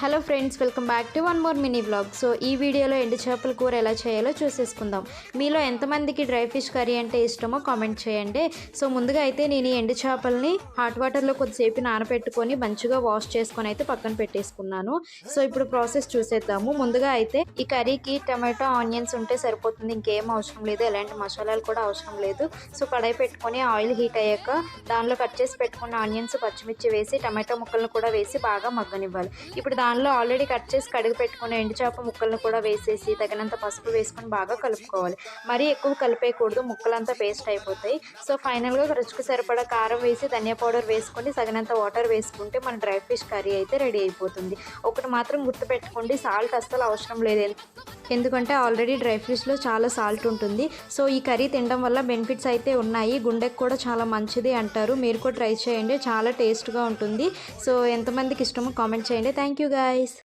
Hello friends, welcome back to one more mini vlog. So ఈ వీడియోలో ఎండు చేపల కూర ఎలా చేయాలో చూసేసుకుందాం. మీలో ఎంతమందికి డ్రై ఫిష్ కర్రీ అంటే ఇష్టమో కామెంట్ చేయండి. సో ముందుగా అయితే నేను ఈ ఎండు చేపల్ని హాట్ వాటర్లో కొద్దిసేపు నానబెట్టుకొని మంచిగా వాష్ చేసుకొని అయితే పక్కన పెట్టేసుకున్నాను. సో ఇప్పుడు ప్రాసెస్ చూసేద్దాము. ముందుగా అయితే ఈ కర్రీకి టమాటో ఆనియన్స్ ఉంటే సరిపోతుంది, ఇంకేం అవసరం లేదు, ఎలాంటి మసాలాలు కూడా అవసరం లేదు. సో కడాయి పెట్టుకొని ఆయిల్ హీట్ అయ్యాక దానిలో కట్ చేసి పెట్టుకున్న ఆనియన్స్, పచ్చిమిర్చి వేసి టమాటో ముక్కలను కూడా వేసి బాగా మగ్గనివ్వాలి. ఇప్పుడు దానిలో ఆల్రెడీ కట్ చేసి కడిగి పెట్టుకున్న ఎండు చేప ముక్కలను కూడా వేసేసి తగినంత పసుపు వేసుకొని బాగా కలుపుకోవాలి. మరీ ఎక్కువ కలిపేయకూడదు, ముక్కలంతా పేస్ట్ అయిపోతాయి. సో ఫైనల్గా రుచికి సరిపడా కారం వేసి ధనియా పౌడర్ వేసుకొని తగినంత వాటర్ వేసుకుంటే మన డ్రై ఫిష్ కర్రీ అయితే రెడీ అయిపోతుంది. ఒకటి మాత్రం గుర్తుపెట్టుకోండి, సాల్ట్ అస్సలు అవసరం లేదు, ఎందుకంటే ఆల్రెడీ డ్రై ఫిష్లో చాలా సాల్ట్ ఉంటుంది. సో ఈ కర్రీ తినడం వల్ల బెనిఫిట్స్ అయితే ఉన్నాయి, గుండెకి కూడా చాలా మంచిది అంటారు. మీరు కూడా ట్రై చేయండి, చాలా టేస్ట్గా ఉంటుంది. సో ఎంతమందికి ఇష్టమో కామెంట్ చేయండి. Thank you guys.